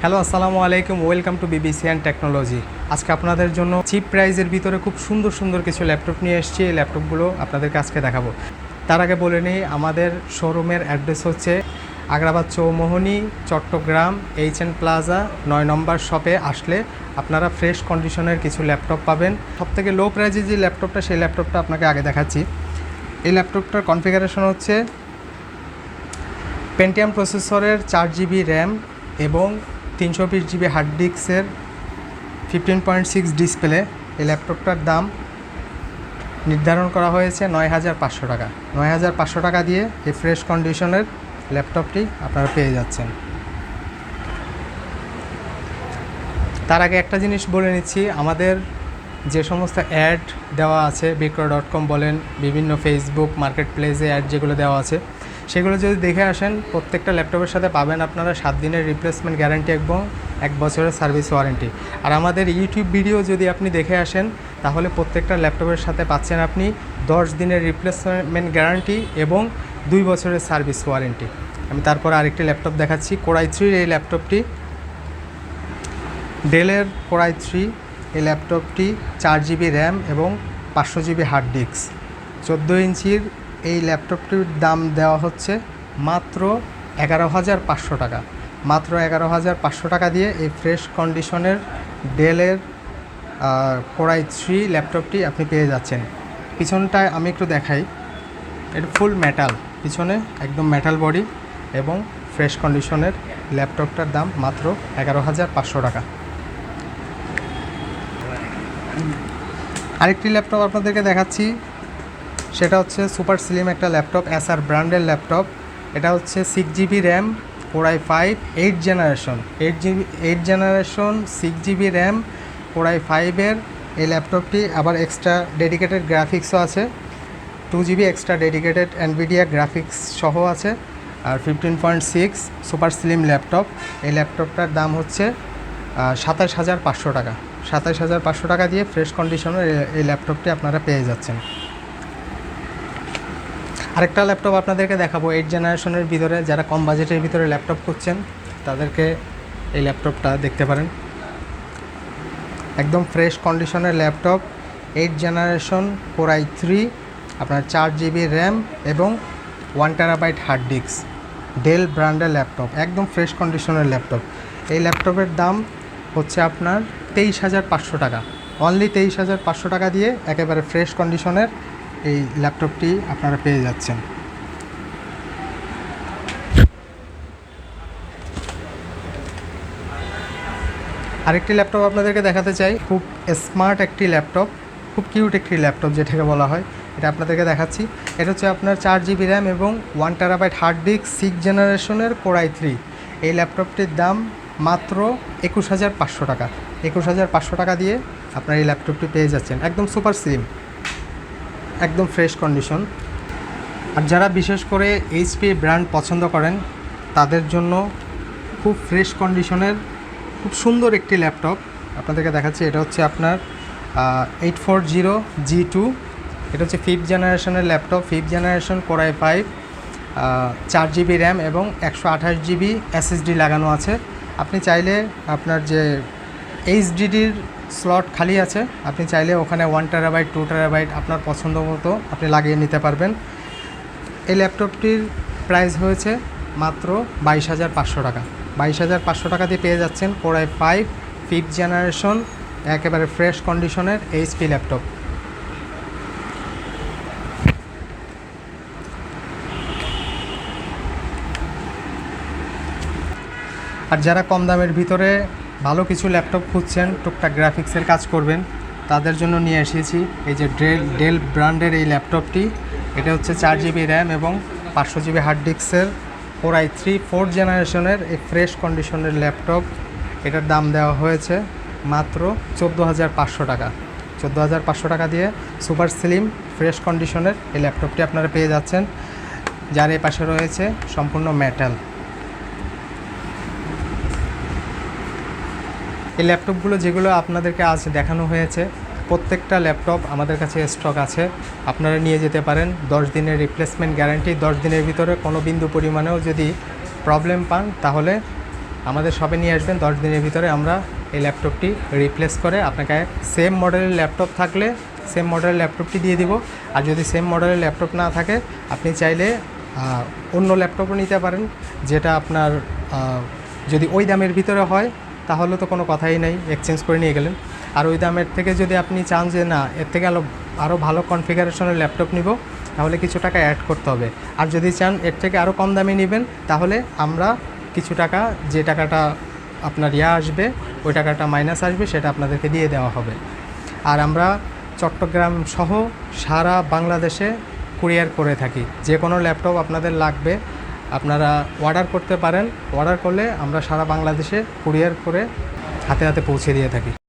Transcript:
Hello, আসসালামু আলাইকুম। Welcome to BBC and technology. আজকে আপনাদের জন্য চিপ প্রাইজের ভিতরে খুব সুন্দর সুন্দর কিছু ল্যাপটপ নিয়ে এসেছি। এই ল্যাপটপগুলো আপনাদেরকে আজকে দেখাবো। তার আগে বলে নিই, আমাদের শোরুমের অ্যাড্রেস হচ্ছে আগ্রাবাদ চৌমোহনী, চট্টগ্রাম এইচ.এন. প্লাজা 9 নম্বর শপে আসলে আপনারা ফ্রেশ কন্ডিশনের কিছু ল্যাপটপ পাবেন। সবথেকে লো প্রাইজে যে ল্যাপটপটা, সেই ল্যাপটপটা আপনাকে আগে দেখাচ্ছি। এই ল্যাপটপটার কনফিগারেশন হচ্ছে পেন্টিয়াম প্রসেসরের 4GB র্যাম এবং 320GB হার্ড ডিস্কের 15.6 ডিসপ্লে। এই ল্যাপটপটার দাম নির্ধারণ করা হয়েছে 9,500 টাকা। 9,500 টাকা দিয়ে এই ফ্রেশ কন্ডিশনের ল্যাপটপটি আপনারা পেয়ে যাচ্ছেন। তার আগে একটা জিনিস বলে নিচ্ছি, আমাদের যে সমস্ত অ্যাড দেওয়া আছে বিক্রয়.com বলেন, বিভিন্ন ফেসবুক মার্কেট প্লেসে অ্যাড যেগুলো দেওয়া আছে, সেগুলো যদি দেখে আসেন, প্রত্যেকটা ল্যাপটপের সাথে পাবেন আপনারা 7 দিনের রিপ্লেসমেন্ট গ্যারান্টি এবং 1 বছরের সার্ভিস ওয়ারেন্টি। আর আমাদের ইউটিউব ভিডিও যদি আপনি দেখে আসেন, তাহলে প্রত্যেকটা ল্যাপটপের সাথে পাচ্ছেন আপনি 10 দিনের রিপ্লেসমেন্ট গ্যারান্টি এবং 2 বছরের সার্ভিস ওয়ারেন্টি। আমি তারপর আরেকটি ল্যাপটপ দেখাচ্ছি, Core i3 এই ল্যাপটপটি, ডেলের Core i3 এই ল্যাপটপটি 4GB র্যাম এবং 500GB হার্ড ডিস্ক। 14 ইঞ্চির এই ল্যাপটপটির দাম দেওয়া হচ্ছে মাত্র 11,500 টাকা। মাত্র 11,500 টাকা দিয়ে এই ফ্রেশ কন্ডিশনের ডেলের Core i3 ল্যাপটপটি আপনি পেয়ে যাচ্ছেন। পিছনটায় আমি একটু দেখাই, এটা ফুল মেটাল, পিছনে একদম মেটাল বডি এবং ফ্রেশ কন্ডিশনের ল্যাপটপটার দাম মাত্র 11,500 টাকা। আরেকটি ল্যাপটপ আপনাদেরকে দেখাচ্ছি, সেটা হচ্ছে সুপার স্লিম একটা ল্যাপটপ, এসআর ব্র্যান্ডের ল্যাপটপ। এটা হচ্ছে 6GB RAM, Core i5 8 generation 6GB RAM Core i5-এর এই ল্যাপটপটি। আবার এক্সট্রা ডেডিকেটেড গ্রাফিক্সও আছে, 2GB extra dedicated Nvidia graphics সহ আছে। আর 15.6 সুপার স্লিম ল্যাপটপ। এই ল্যাপটপটার দাম হচ্ছে 27,500 টাকা। 27,500 টাকা দিয়ে ফ্রেশ কন্ডিশনের এই ল্যাপটপটি আপনারা পেয়ে যাচ্ছেন। আরেকটা ল্যাপটপ আপনাদেরকে দেখাবো 8 জেনারেশনের ভিতরে, যারা কম বাজেটের ভিতরে ল্যাপটপ খুঁজছেন তাদেরকে এই ল্যাপটপটা দেখতে পারেন। একদম ফ্রেশ কন্ডিশনের ল্যাপটপ, 8 জেনারেশন Core i3, আপনার 4GB র্যাম এবং 1TB হার্ড ডিস্ক, ডেল ব্র্যান্ডের ল্যাপটপ, একদম ফ্রেশ কন্ডিশনের ল্যাপটপ। এই ল্যাপটপের দাম হচ্ছে আপনার 23,500 টাকা। অনলি 23,500 টাকা দিয়ে একেবারে ফ্রেশ কন্ডিশনের এই ল্যাপটপটি আপনারা পেয়ে যাচ্ছেন। আরেকটি ল্যাপটপ আপনাদেরকে দেখাতে চাই, খুব স্মার্ট একটি ল্যাপটপ, খুব কিউট একটি ল্যাপটপ যেটাকে বলা হয়, এটা আপনাদেরকে দেখাচ্ছি। এটা হচ্ছে আপনার 4GB র্যাম এবং 1TB হার্ড ডিস্ক 6 জেনারেশনের Core i3। এই ল্যাপটপটির দাম মাত্র 21,500 টাকা। 21,500 টাকা দিয়ে আপনার এই ল্যাপটপটি পেয়ে যাচ্ছেন, একদম সুপার স্লিম, একদম ফ্রেশ কন্ডিশন। আর যারা বিশেষ করে এইচপি ব্র্যান্ড পছন্দ করেন, তাদের জন্য খুব ফ্রেশ কন্ডিশনের খুব সুন্দর একটি ল্যাপটপ আপনাদেরকে দেখাচ্ছি। এটা হচ্ছে আপনার 840G2, এটা হচ্ছে 5th জেনারেশনের laptop, 5th generation Core i5, 4GB RAM এবং 128GB SSD লাগানো আছে। আপনি চাইলে আপনার যে এইচডিডির স্লট খালি আছে, আপনি চাইলে ওখানে 1TB 2TB আপনার পছন্দ মতো আপনি লাগিয়ে নিতে পারবেন। এই ল্যাপটপটির প্রাইস হয়েছে মাত্র 22,500 টাকা। 22,500 টাকা দিয়ে পেয়ে যাচ্ছেন Core i5 5th জেনারেশন একেবারে ফ্রেশ কন্ডিশনের এইচপি ল্যাপটপ। আর যারা কম দামের ভিতরে ভালো কিছু ল্যাপটপ খুঁজছেন, টুকটাক গ্রাফিক্সের কাজ করবেন, তাদের জন্য নিয়ে এসেছি এই যে ডেল ব্র্যান্ডের এই ল্যাপটপটি। এটা হচ্ছে 4GB র্যাম এবং 500GB হার্ড ডিস্কের Core i3 4th জেনারেশনের এই ফ্রেশ কন্ডিশনের ল্যাপটপ। এটার দাম দেওয়া হয়েছে মাত্র 14,500 টাকা। 14,500 টাকা দিয়ে সুপার স্লিম ফ্রেশ কন্ডিশনের এই ল্যাপটপটি আপনারা পেয়ে যাচ্ছেন, যার এই পাশে রয়েছে সম্পূর্ণ মেটাল। এই ল্যাপটপগুলো যেগুলো আপনাদেরকে আজ দেখানো হয়েছে, প্রত্যেকটা ল্যাপটপ আমাদের কাছে স্টক আছে, আপনারা নিয়ে যেতে পারেন। 10 দিনের রিপ্লেসমেন্ট গ্যারান্টি, 10 দিনের ভিতরে কোনো বিন্দু পরিমাণেও যদি প্রবলেম পান তাহলে আমাদের শপে নিয়ে আসবেন। 10 দিনের ভিতরে আমরা এই ল্যাপটপটি রিপ্লেস করে আপনাকে সেম মডেলের ল্যাপটপ থাকলে সেম মডেলের ল্যাপটপটি দিয়ে দিব। আর যদি সেম মডেলের ল্যাপটপ না থাকে আপনি চাইলে অন্য ল্যাপটপও নিতে পারেন, যেটা আপনার যদি ওই দামের ভিতরে হয় তাহলে তো কোনো কথাই নেই, এক্সচেঞ্জ করে নিয়ে গেলেন। আর ওই দামের থেকে যদি আপনি চান যে না এর থেকে আরও ভালো কনফিগারেশনের ল্যাপটপ নিব, তাহলে কিছু টাকা অ্যাড করতে হবে। আর যদি চান এর থেকে আরও কম দামে নেবেন, তাহলে আমরা কিছু টাকা, যে টাকাটা আপনার আসবে ওই টাকাটা মাইনাস আসবে, সেটা আপনাদেরকে দিয়ে দেওয়া হবে। আর আমরা চট্টগ্রাম সহ সারা বাংলাদেশে কুরিয়ার করে থাকি। যে কোনো ল্যাপটপ আপনাদের লাগবে আপনারা অর্ডার করতে পারেন। অর্ডার করলে আমরা সারা বাংলাদেশে কুরিয়ার করে হাতে হাতে পৌঁছে দিয়ে থাকি।